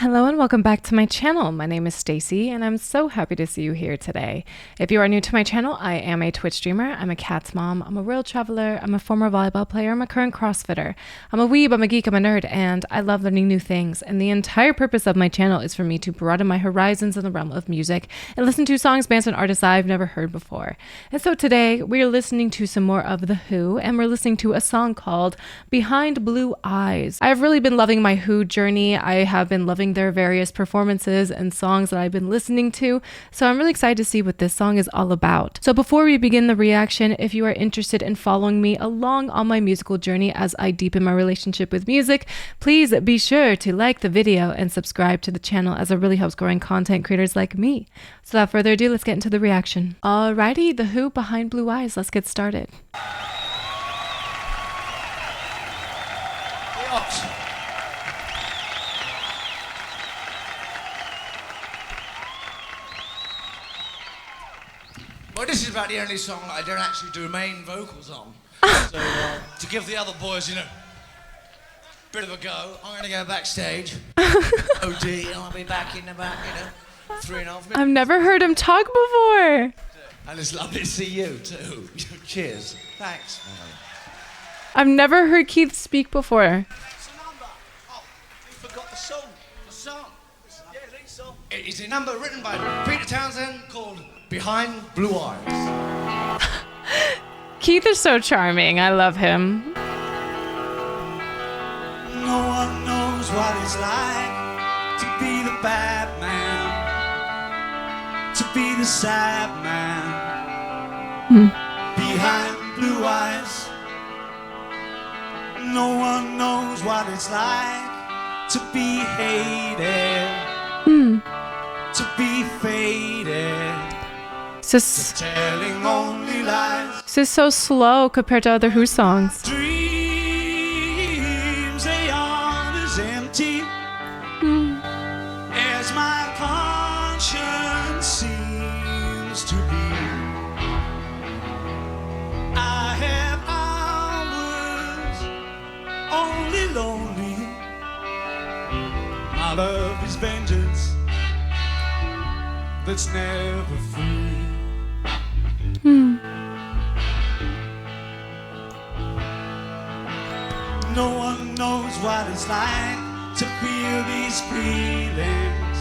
Hello and welcome back to my channel. My name is Stacy and I'm so happy to see you here today. If you are new to my channel, I am a Twitch streamer, I'm a cat's mom, I'm a world traveler, I'm a former volleyball player, I'm a current CrossFitter, I'm a weeb, I'm a geek, I'm a nerd, and I love learning new things. And the entire purpose of my channel is for me to broaden my horizons in the realm of music and listen to songs, bands, and artists I've never heard before. And so today we are listening to some more of The Who, and we're listening to a song called Behind Blue Eyes. I've really been loving my Who journey. I have been loving their various performances and songs that I've been listening to, so I'm really excited to see what this song is all about. So before we begin the reaction, if you are interested in following me along on my musical journey as I deepen my relationship with music, please be sure to like the video and subscribe to the channel, as it really helps growing content creators like me. So without further ado, let's get into the reaction. Alrighty, The Who, Behind Blue Eyes. Let's get started. Well, this is about the only song that I don't actually do main vocals on. So, to give the other boys, a bit of a go, I'm going to go backstage. OD, and I'll be back in about, 3.5 minutes. I've never heard him talk before. And it's lovely to see you, too. Cheers. Thanks. I've never heard Keith speak before. It's a number. Oh, you forgot the song. The song. Yeah, lead song. It is a number written by Peter Townsend called Behind Blue Eyes. Keith is so charming. I love him. No one knows what it's like to be the bad man, to be the sad man. Behind blue eyes. No one knows what it's like to be hated, to be faded. Telling only lies. This is so slow compared to other Who songs. Dreams, they aren't as empty as my conscience seems to be. I have hours only lonely. My love is vengeance that's never free. No one knows what it's like to feel these feelings.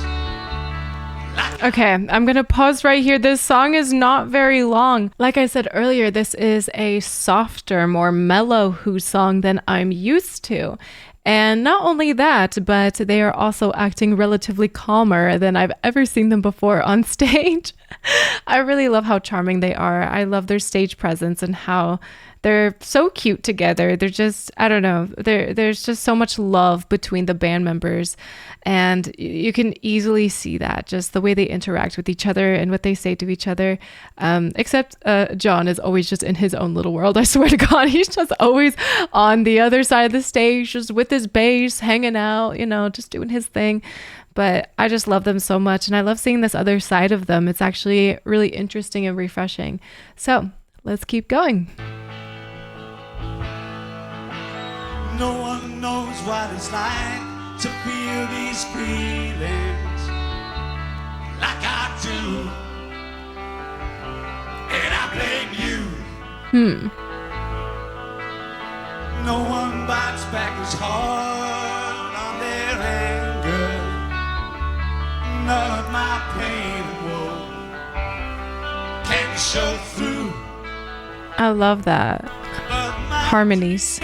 Okay, I'm gonna pause right here. This song is not very long. Like I said earlier, this is a softer, more mellow Who song than I'm used to. And not only that, but they are also acting relatively calmer than I've ever seen them before on stage. I really love how charming they are. I love their stage presence and how they're so cute together. They're just, I don't know, there's just so much love between the band members. And you can easily see that, just the way they interact with each other and what they say to each other. Except John is always just in his own little world. I swear to God, he's just always on the other side of the stage, just with his bass, hanging out, just doing his thing. But I just love them so much. And I love seeing this other side of them. It's actually really interesting and refreshing. So let's keep going. No one knows what it's like to feel these feelings like I do, and I blame you. No one bites back as hard on their anger. None of my pain and woe can show through. I love that. Harmonies.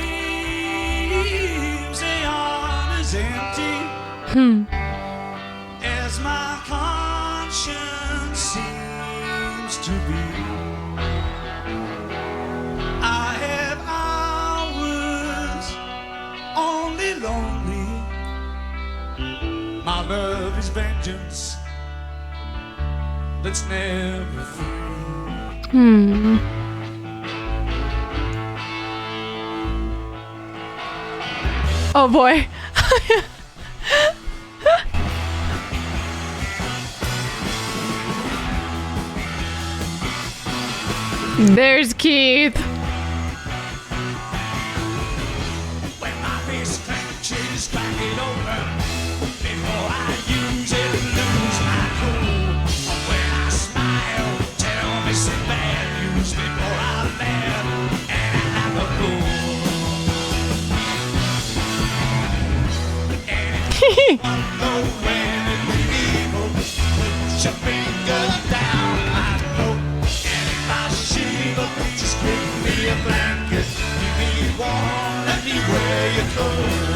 As my conscience seems to be, I have hours only lonely. My love is vengeance that's never free. Oh boy. There's Keith. When my best friend is cracking open before I know when it be evil. Put your finger down. I know. And if I shiver, just give me a blanket. Keep me warm. Let me wear your clothes.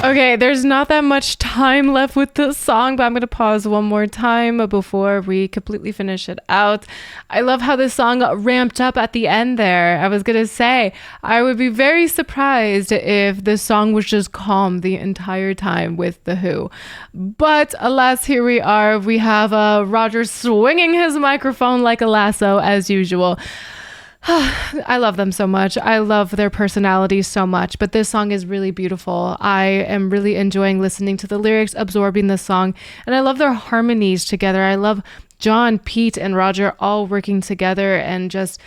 Okay, there's not that much time left with this song, but I'm going to pause one more time before we completely finish it out. I love how this song ramped up at the end there. I was going to say, I would be very surprised if this song was just calm the entire time with The Who. But alas, here we are. We have Roger swinging his microphone like a lasso as usual. I love them so much. I love their personalities so much, but this song is really beautiful. I am really enjoying listening to the lyrics, absorbing the song, and I love their harmonies together. I love John, Pete, and Roger all working together and just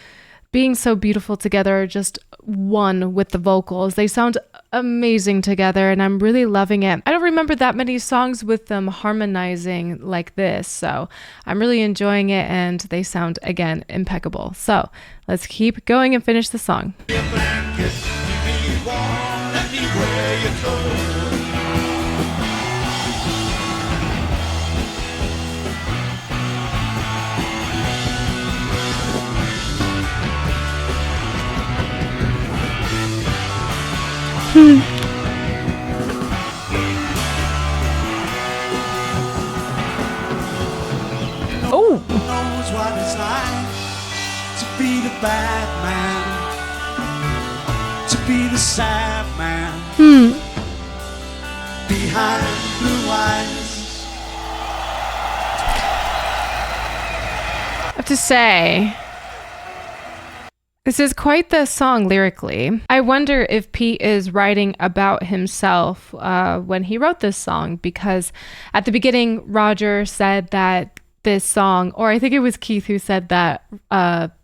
being so beautiful together, just one with the vocals. They sound amazing together, and I'm really loving it. I don't remember that many songs with them harmonizing like this, so I'm really enjoying it, and they sound, again, impeccable. So let's keep going and finish the song. Oh! Knows what it's like to be the bad man, to be the sad man behind blue eyes. I have to say, this is quite the song lyrically. I wonder if Pete is writing about himself when he wrote this song, because at the beginning, Roger said that this song, or I think it was Keith who said that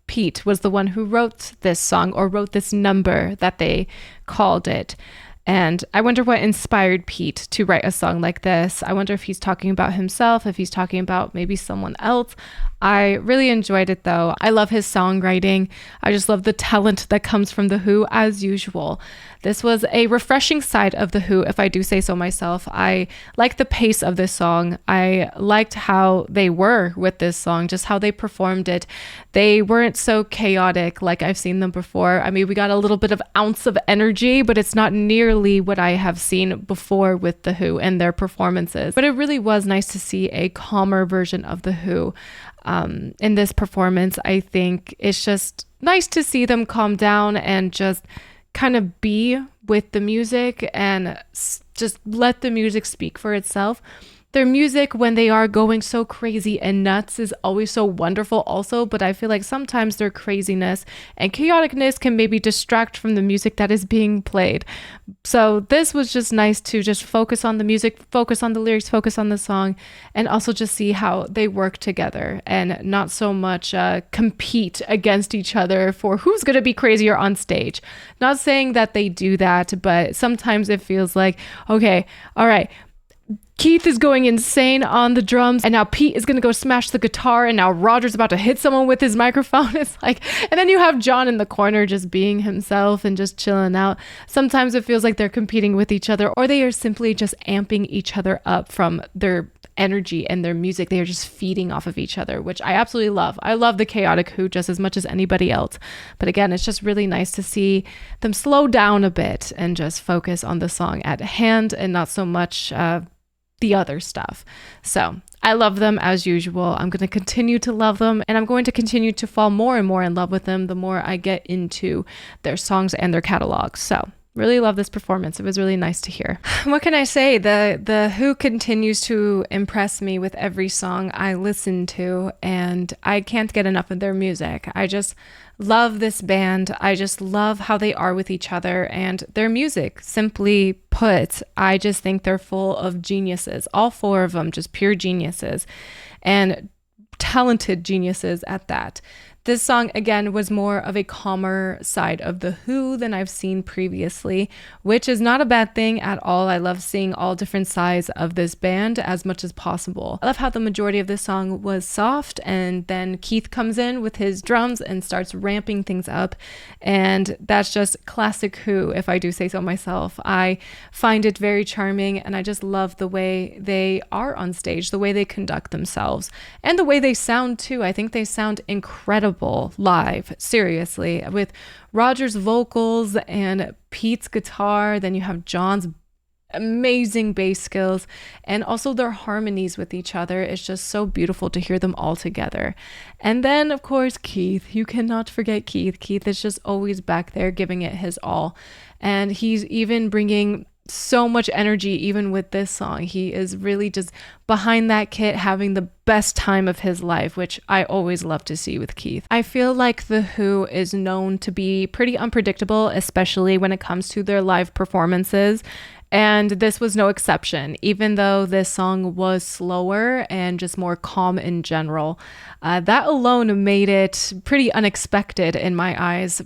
Pete was the one who wrote this song, or wrote this number that they called it. And I wonder what inspired Pete to write a song like this. I wonder if he's talking about himself, if he's talking about maybe someone else. I really enjoyed it though. I love his songwriting. I just love the talent that comes from The Who as usual. This was a refreshing side of The Who, if I do say so myself. I liked the pace of this song. I liked how they were with this song, just how they performed it. They weren't so chaotic like I've seen them before. I mean, we got a little bit of ounce of energy, but it's not nearly what I have seen before with The Who and their performances. But it really was nice to see a calmer version of The Who. In this performance, I think it's just nice to see them calm down and just kind of be with the music and just let the music speak for itself. Their music, when they are going so crazy and nuts, is always so wonderful also, but I feel like sometimes their craziness and chaoticness can maybe distract from the music that is being played. So this was just nice to just focus on the music, focus on the lyrics, focus on the song, and also just see how they work together and not so much compete against each other for who's going to be crazier on stage. Not saying that they do that, but sometimes it feels like, okay, all right, Keith is going insane on the drums, and now Pete is going to go smash the guitar, and now Roger's about to hit someone with his microphone. It's like, and then you have John in the corner just being himself and just chilling out. Sometimes it feels like they're competing with each other, or they are simply just amping each other up from their energy and their music. They are just feeding off of each other, which I absolutely love. I love the chaotic Who just as much as anybody else. But again, it's just really nice to see them slow down a bit and just focus on the song at hand and not so much the other stuff. So I love them as usual. I'm going to continue to love them, and I'm going to continue to fall more and more in love with them the more I get into their songs and their catalogs. So really love this performance. It was really nice to hear. What can I say? The Who continues to impress me with every song I listen to, and I can't get enough of their music. I just love this band. I just love how they are with each other and their music. Simply put, I just think they're full of geniuses. All four of them, just pure geniuses and talented geniuses at that. This song, again, was more of a calmer side of The Who than I've seen previously, which is not a bad thing at all. I love seeing all different sides of this band as much as possible. I love how the majority of this song was soft, and then Keith comes in with his drums and starts ramping things up, and that's just classic Who, if I do say so myself. I find it very charming, and I just love the way they are on stage, the way they conduct themselves, and the way they sound too. I think they sound incredible live, seriously, with Roger's vocals and Pete's guitar. Then you have John's amazing bass skills, and also their harmonies with each other. It's just so beautiful to hear them all together. And then, of course, Keith. You cannot forget Keith. Keith is just always back there giving it his all, and he's even bringing so much energy even with this song. He is really just behind that kit, having the best time of his life, which I always love to see with Keith. I feel like The Who is known to be pretty unpredictable, especially when it comes to their live performances. And this was no exception, even though this song was slower and just more calm in general. That alone made it pretty unexpected in my eyes.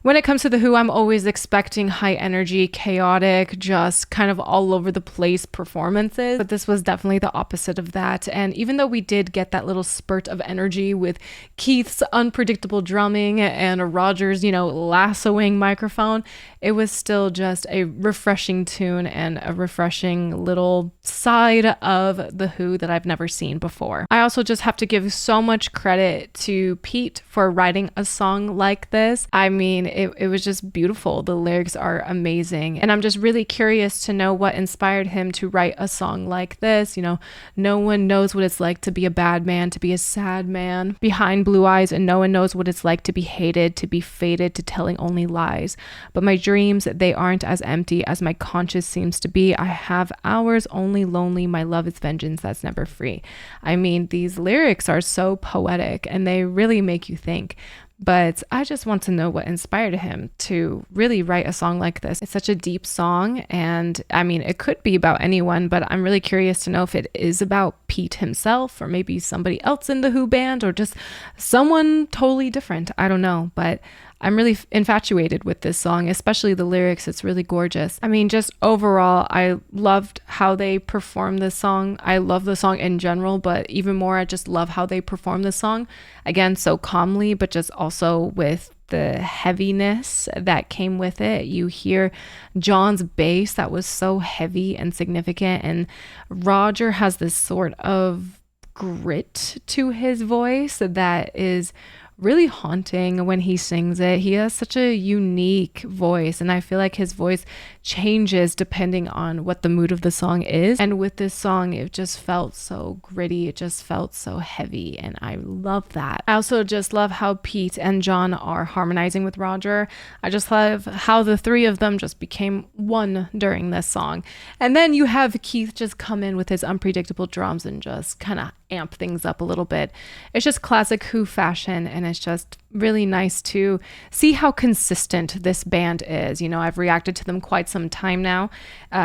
When it comes to The Who, I'm always expecting high energy, chaotic, just kind of all over the place performances. But this was definitely the opposite of that. And even though we did get that little spurt of energy with Keith's unpredictable drumming and Roger's, lassoing microphone, it was still just a refreshing tune and a refreshing little side of The Who that I've never seen before. I also just have to give so much credit to Pete for writing a song like this. I mean, it was just beautiful. The lyrics are amazing. And I'm just really curious to know what inspired him to write a song like this. No one knows what it's like to be a bad man, to be a sad man behind blue eyes, and no one knows what it's like to be hated, to be fated, to telling only lies. But my dreams, they aren't as empty as my conscience seems to be. I have hours only lonely. My love is vengeance that's never free. I mean, these lyrics are so poetic and they really make you think. But I just want to know what inspired him to really write a song like this. It's such a deep song, and I mean, it could be about anyone, but I'm really curious to know if it is about Pete himself, or maybe somebody else in the Who band, or just someone totally different. I don't know, but I'm really infatuated with this song, especially the lyrics. It's really gorgeous. I mean, just overall, I loved how they performed this song. I love the song in general, but even more, I just love how they perform the song. Again, so calmly, but just also with the heaviness that came with it. You hear John's bass that was so heavy and significant, and Roger has this sort of grit to his voice that is really haunting when he sings it. He has such a unique voice, and I feel like his voice changes depending on what the mood of the song is. And with this song, it just felt so gritty. It just felt so heavy, and I love that. I also just love how Pete and John are harmonizing with Roger. I just love how the three of them just became one during this song. And then you have Keith just come in with his unpredictable drums and just kind of amp things up a little bit. It's just classic Who fashion, and it's just really nice to see how consistent this band is. I've reacted to them quite some time now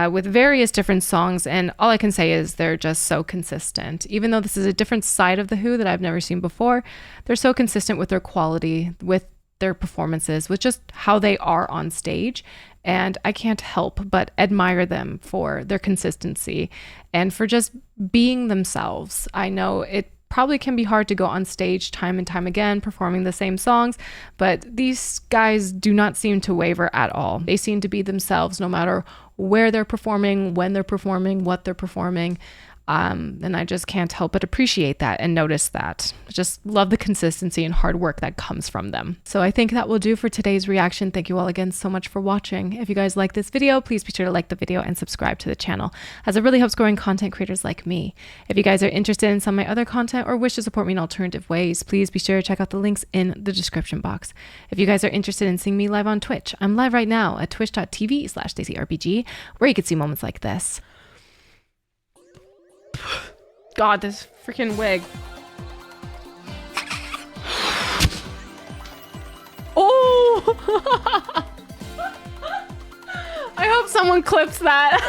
with various different songs, and all I can say is they're just so consistent. Even though this is a different side of the Who that I've never seen before, they're so consistent with their quality, with their performances, with just how they are on stage. And I can't help but admire them for their consistency and for just being themselves. I know it probably can be hard to go on stage time and time again performing the same songs, but these guys do not seem to waver at all. They seem to be themselves no matter where they're performing, when they're performing, what they're performing. And I just can't help but appreciate that and notice that. I just love the consistency and hard work that comes from them. So I think that will do for today's reaction. Thank you all again so much for watching. If you guys like this video, please be sure to like the video and subscribe to the channel, as it really helps growing content creators like me. If you guys are interested in some of my other content or wish to support me in alternative ways, please be sure to check out the links in the description box. If you guys are interested in seeing me live on Twitch, I'm live right now at twitch.tv/StaceyRPG, where you can see moments like this. God, this freaking wig. Oh! I hope someone clips that.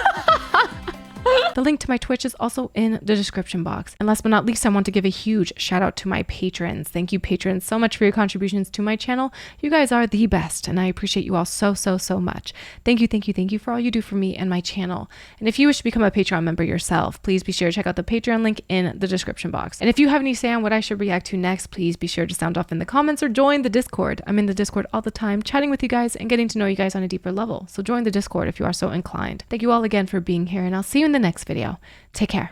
The link to my Twitch is also in the description box. And last but not least, I want to give a huge shout out to my patrons. Thank you, patrons, so much for your contributions to my channel. You guys are the best, and I appreciate you all so much. Thank you for all you do for me and my channel. And if you wish to become a Patreon member yourself, please be sure to check out the Patreon link in the description box. And if you have any say on what I should react to next, please be sure to sound off in the comments or join the Discord. I'm in the Discord all the time, chatting with you guys and getting to know you guys on a deeper level. So join the Discord if you are so inclined. Thank you all again for being here, and I'll see you in the next video. Take care.